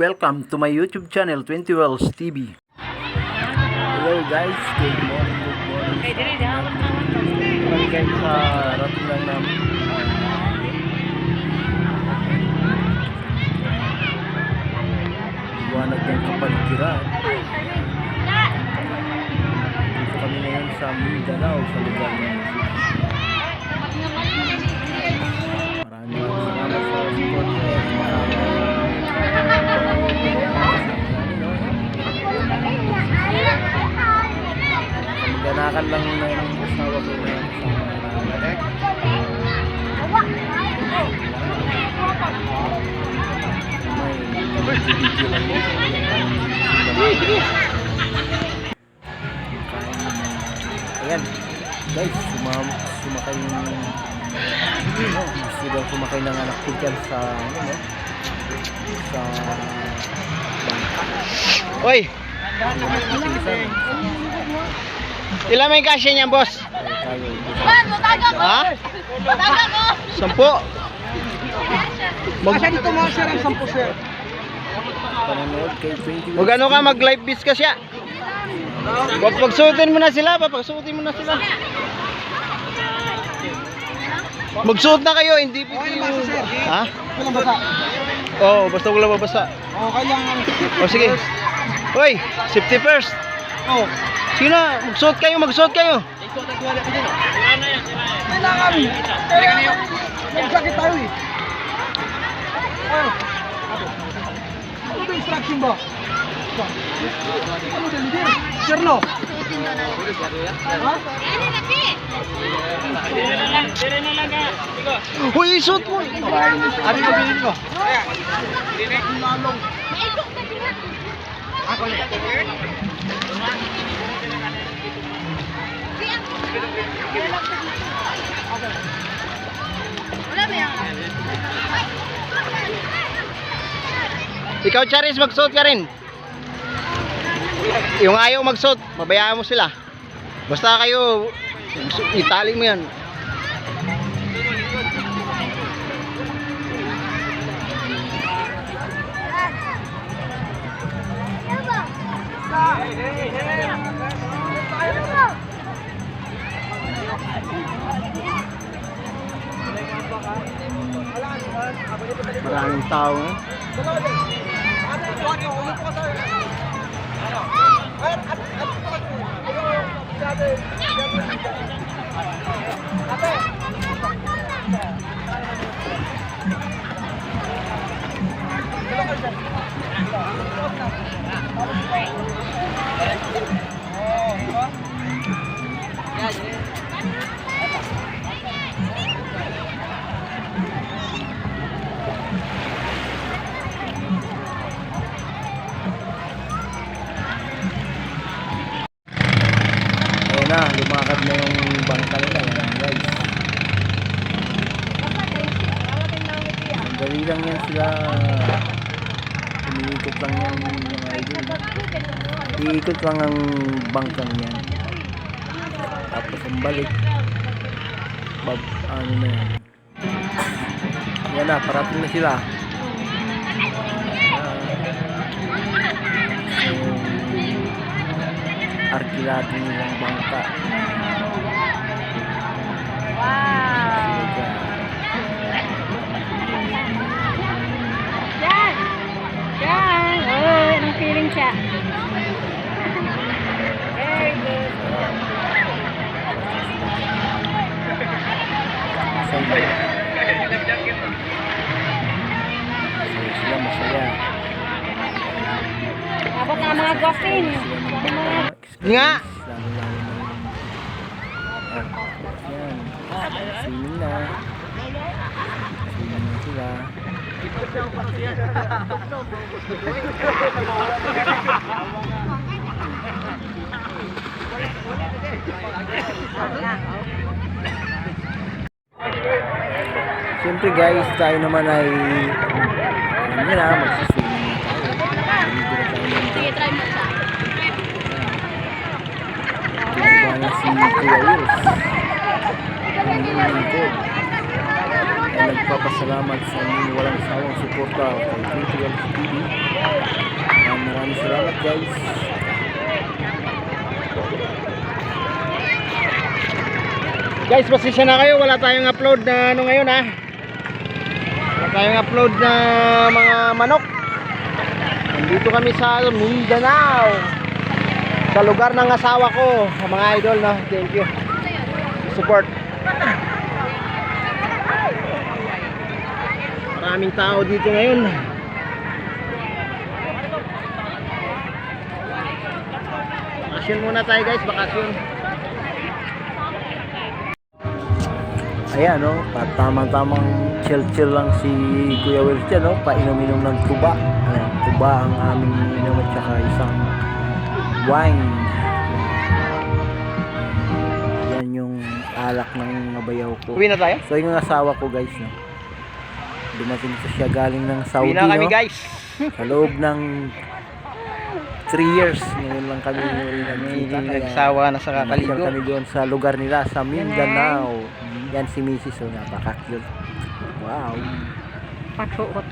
Welcome to my YouTube channel, 20 Wells TV. Hello guys, good morning. Guys, rating lang namin. Liwanag ng kapaligiran. Dito kami ngayon sa Mindanao, sa lugar ng maraming salamat sa support. Ganakan lang ng asawa ko na video lang yun. Ayan guys, sumakay gusto daw sumakay ng anak ko dyan sa sa bangka. Oy! Ilan may kasya niyan, boss? Ha? 10. Kasya dito mga sir ang 10 sir. Huwag ano ka, mag-live beats ka siya. Pagsuotin mo na sila, pagsuotin mo na sila. Magsuot na kayo, hindi pwede yung... Ha? Walang basa. Oo, basta wala mabasa. Oo, kailangan. O sige. Hoy, safety first. Oo. Sige na, magsuot kayo, magsuot kayo. Kailangan. Magsakit tayo eh. Ano ba instruction ba? Ano deliver? Sir no? Ha? Hoy, isuot mo. Ano ba bilhin ko? Ako na. Ikaw, Charis, magsuot ka rin. Yung ayaw magsuot, mabayaan mo sila. Basta kayo, itali mo yan. Maraming tao eh. Na, lumakad na yung bangka nila guys. Dali lang yan sila. Umiikot lang yan mga idol. Iikot lang ang bangkang yan. Tapos ang balik ano na yan. Yan na, parating na sila. Arkilado nilang bangka. Wow! Yan! Yan! Oh, anong feeling siya? Very good. Masaya sila, masaya. Abot na mga guwapin. Nga! Swimming na. Swimming na sila. Siyempre guys, tayo naman ay ano na, magsiswimming na tayo. Sige, try mo siya. Diba na si Kuya Wills. Ang likod. Ay nagpapasalamat nagpapasalamat sa inyong walang sawang suporta kay Critical TV. Maraming salamat guys. Guys, pasensya na kayo, wala tayong upload na ano ngayon ha. Wala tayong upload na mga manok. Nandito kami sa Mindanao, sa lugar ng asawa ko, mga idol na. Thank you. Support. Maraming tao dito ngayon. Bakasyon muna tayo guys, bakasyon. Ayan, no, tamang chill lang si Kuya Welch dyan, no, painom-inom ng tuba. Ayan, tuba ang aming inom at saka isang wine. Yan yung alak ng nabayaw ko. Uwi na tayo? So yung asawa ko guys, no, dumating to siya galing ng Saudi, Uwi na kami no, guys. sa loob ng 3 years. Ngayon lang kami nagkita. Nagsawa na sa kakaligo. Nagkita kami doon sa lugar nila sa Mindanao. Yan si Mrs. So, napaka-cute. Wow. Patuot.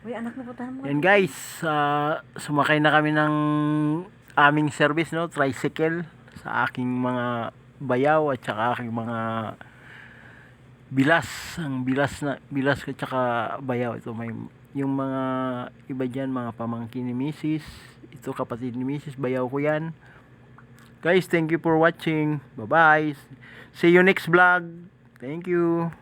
Uy, anak na puntahan mo. Yan guys, sumakay na kami ng aming service, no, tricycle sa aking mga bayaw at saka aking mga bilas. Ang bilas at saka bayaw. Ito may yung mga iba dyan, mga pamangkin ni Mrs. Ito kapatid ni Mrs. Bayaw ko yan. Guys, thank you for watching. Bye bye. See you next vlog. Thank you.